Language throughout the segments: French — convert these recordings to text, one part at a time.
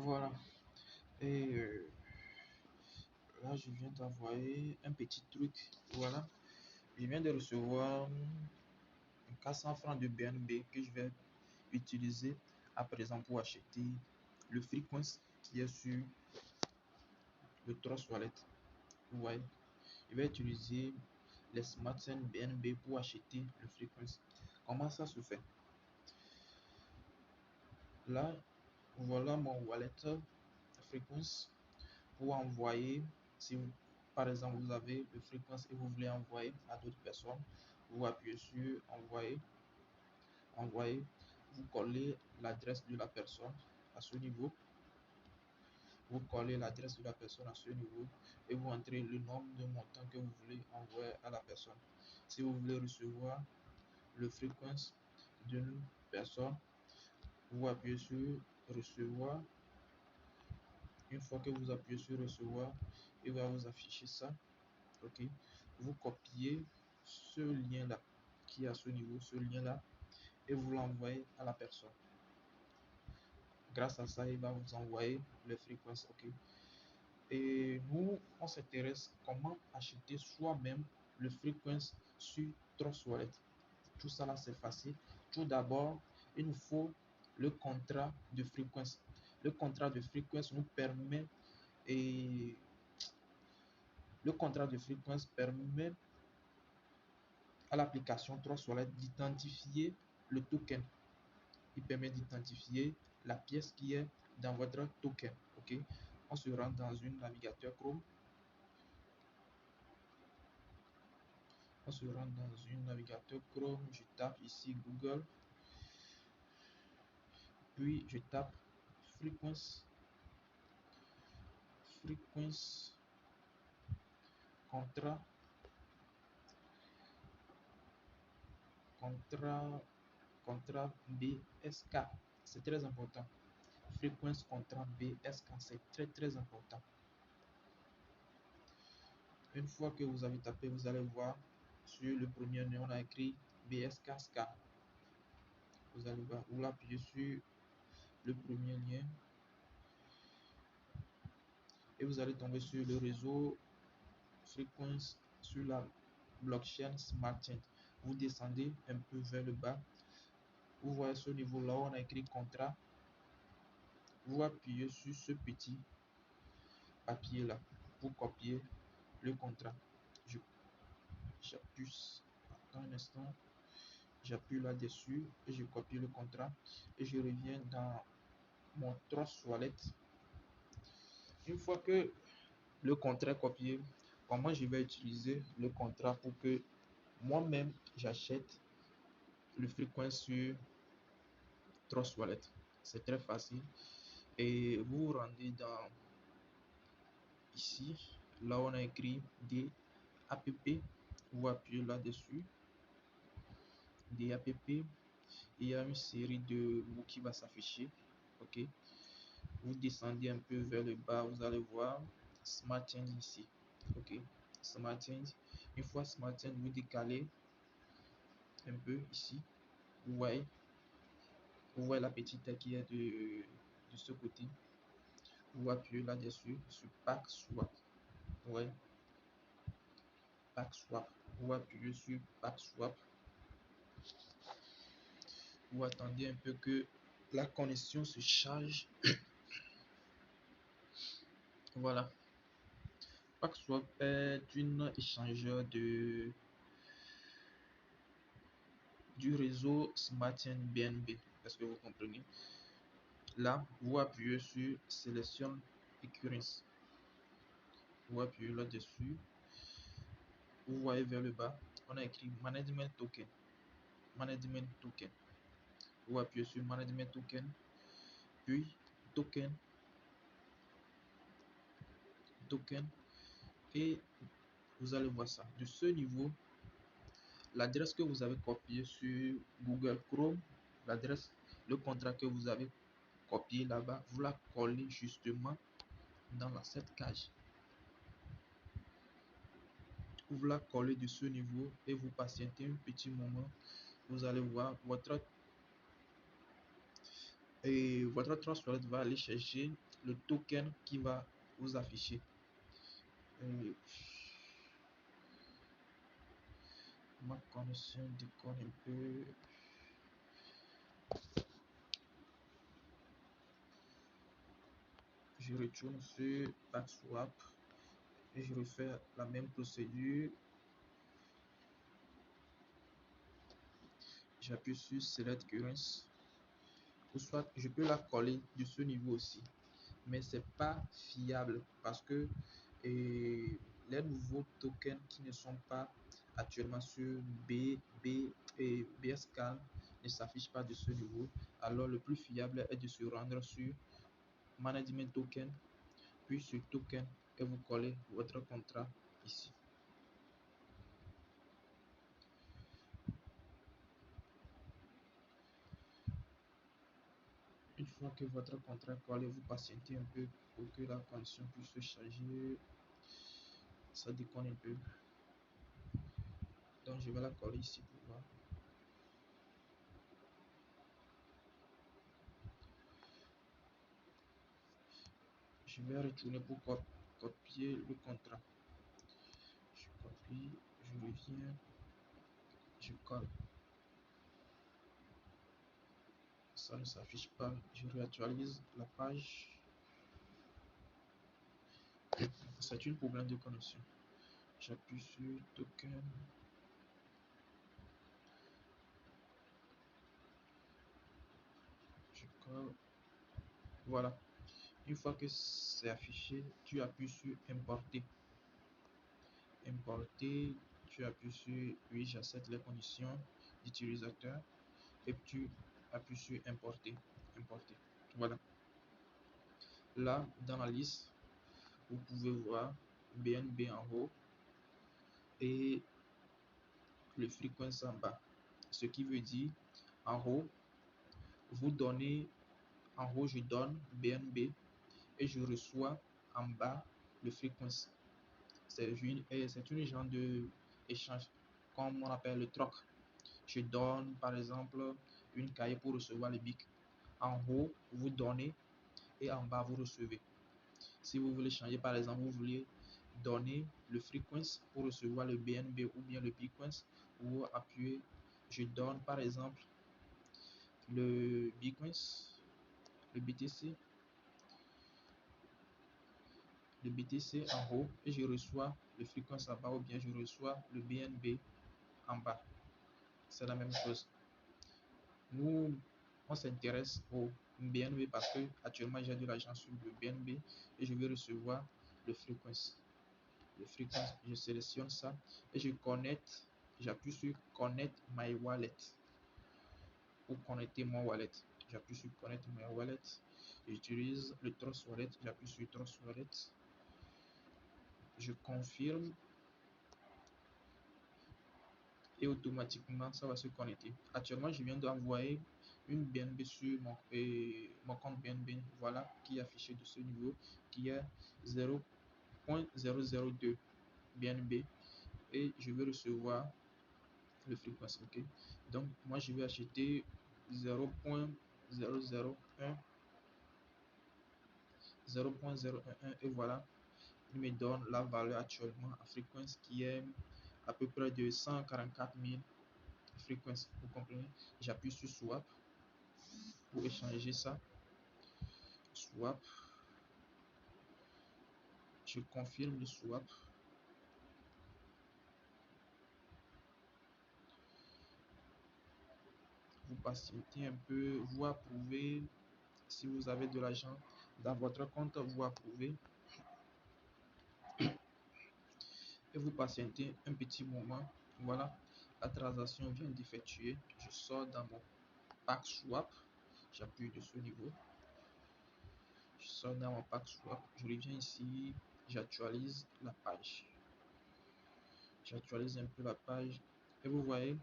Voilà. Et là, je viens d'envoyer un petit truc. Voilà. Je viens de recevoir 400 francs de BNB que je vais utiliser à présent pour acheter le Frequency qui est sur le Trust Wallet. Vous voyez, je vais utiliser les Smart Chain BNB pour acheter le Frequency. Comment ça se fait? Là, voilà mon wallet Frequency pour envoyer. Si vous, par exemple, vous avez le Frequency et vous voulez envoyer à d'autres personnes, vous appuyez sur envoyer, envoyer, vous collez l'adresse de la personne à ce niveau. Vous collez l'adresse de la personne à ce niveau et vous entrez le nombre de montants que vous voulez envoyer à la personne. Si vous voulez recevoir le Frequency d'une personne, vous appuyez sur recevoir. Une fois que vous appuyez sur recevoir, il va vous afficher ça. Ok, vous copiez ce lien là qui est à ce niveau, ce lien là, et vous l'envoyez à la personne. Grâce à ça, il va vous envoyer les fréquences. Ok, et nous on s'intéresse comment acheter soi-même le Frequency sur Trust Wallet. Tout ça là, c'est facile. Tout d'abord, il nous faut le contrat de Frequency. Le contrat de Frequency nous permet et le contrat de Frequency permet à l'application Trust Wallet d'identifier le token. Il permet d'identifier la pièce qui est dans votre token. Ok, on se rend dans un navigateur Chrome. On se rend dans un navigateur Chrome. Je tape ici Google. Puis je tape Frequency. Frequency contrat. Contrat BSK. C'est très important. Frequency contrat BSK. C'est très important. Une fois que vous avez tapé, vous allez voir sur le premier lien, on a écrit BSK SCA. Vous allez voir, vous appuyez sur le premier lien et vous allez tomber sur le réseau Frequency sur la blockchain Smart Chain. Vous descendez un peu vers le bas. Vous voyez ce niveau là où on a écrit contrat. Vous appuyez sur ce petit papier là pour copier le contrat. J'appuie, attends un instant. J'appuie là-dessus et je copie le contrat et je reviens dans mon Trust Wallet. Une fois que le contrat est copié, comment je vais utiliser le contrat pour que moi-même j'achète le Frequency sur Trust Wallet? C'est très facile et vous vous rendez dans ici, là on a écrit DAPP, vous appuyez là-dessus, DAPP. Il y a une série de mots qui va s'afficher. Ok, vous descendez un peu vers le bas, vous allez voir Smart Change ici. Ok, Smart Change. Une fois Smart Change, vous décalez un peu ici. Vous voyez la petite qui est de ce côté. Vous appuyez là-dessus sur Pack Swap. Ouais, Pack Swap. Vous appuyez sur Pack Swap. Vous attendez un peu que la connexion se charge. Voilà. PackSwap est un échangeur du réseau Smart Chain BNB. Est-ce que vous comprenez? Là, vous appuyez sur Sélection Currency. Vous appuyez là-dessus. Vous voyez vers le bas, on a écrit Management Token. Management Token. Vous appuyez sur Management Token, puis Token, Token, et vous allez voir ça. De ce niveau, l'adresse que vous avez copiée sur Google Chrome, l'adresse, le contrat que vous avez copié là-bas, vous la collez justement dans cette cage. Vous la collez de ce niveau et vous patientez un petit moment. Vous allez voir votre et votre Trust Wallet va aller chercher le token qui va vous afficher. Et ma connexion déconne un peu. Je retourne sur PaxSwap et je refais la même procédure. J'appuie sur Select Currency. Ou soit je peux la coller de ce niveau aussi. Mais c'est pas fiable parce que les nouveaux tokens qui ne sont pas actuellement sur BSCAN ne s'affichent pas de ce niveau. Alors le plus fiable est de se rendre sur Management Token, puis sur Token et vous collez votre contrat ici. Une fois que votre contrat est collé, vous patientez un peu pour que la connexion puisse se charger. Ça déconne un peu. Donc je vais la coller ici pour voir. Je vais retourner pour copier le contrat. Je copie, je reviens, je colle. Ça ne s'affiche pas. Je réactualise la page. C'est un problème de connexion. J'appuie sur token. Je colle. Voilà. Une fois que c'est affiché, tu appuies sur importer. Importer, tu appuies sur oui, j'accepte les conditions d'utilisateur et tu appuies sur importer. Importer. Voilà. Là, dans la liste, vous pouvez voir BNB en haut et le frequency en bas. Ce qui veut dire, en haut, vous donnez, en haut, je donne BNB et je reçois en bas le frequency. C'est une genre de échange, comme on appelle le troc. Je donne, par exemple, une cahier pour recevoir le BIC. En haut, vous donnez et en bas, vous recevez. Si vous voulez changer, par exemple, vous voulez donner le frequency pour recevoir le BNB ou bien le Bitcoin, vous appuyez, je donne par exemple le Bitcoin, le BTC, le BTC en haut et je reçois le frequency en bas ou bien je reçois le BNB en bas. C'est la même chose. Nous, on s'intéresse au BNB parce que actuellement j'ai de l'argent sur le BNB et je vais recevoir le frequency. Le frequency, je sélectionne ça et je connecte, j'appuie sur Connect My Wallet pour connecter mon wallet. J'appuie sur Connect My Wallet, j'utilise le Trust Wallet, j'appuie sur Trust Wallet, je confirme et automatiquement ça va se connecter. Actuellement, je viens d'envoyer une BNB sur mon compte BNB, voilà, qui est affiché de ce niveau, qui est 0.002 BNB et je vais recevoir le frequency. Ok, donc moi je vais acheter 0.001 et voilà, il me donne la valeur actuellement à frequency qui est à peu près de 144 000 frequency. Vous comprenez? J'appuie sur swap pour échanger ça. Swap, je confirme le swap. Vous patientez un peu, vous approuvez. Si vous avez de l'argent dans votre compte, vous approuvez et vous patientez un petit moment. Voilà, la transaction vient d'effectuer. Je sors dans mon pack swap, j'appuie de ce niveau. Je sors dans mon pack swap, je reviens ici, j'actualise la page. J'actualise un peu la page et vous voyez,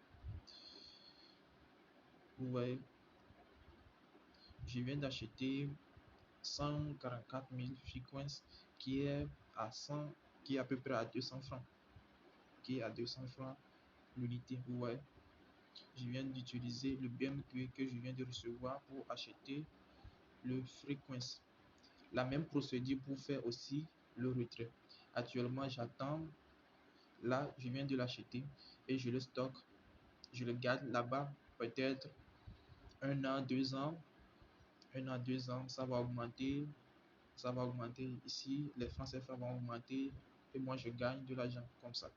je viens d'acheter 144 000 frequency qui est à 100, qui est à peu près à 200 francs, qui est à 200 francs l'unité. Vous voyez, je viens d'utiliser le BNB que je viens de recevoir pour acheter le frequency. La même procédure pour faire aussi le retrait. Actuellement, j'attends. Là, je viens de l'acheter et je le stocke. Je le garde là-bas peut-être 1 an, 2 ans. 1 an, 2 ans, ça va augmenter. Ça va augmenter ici. Les francs CFA vont augmenter et moi, je gagne de l'argent comme ça.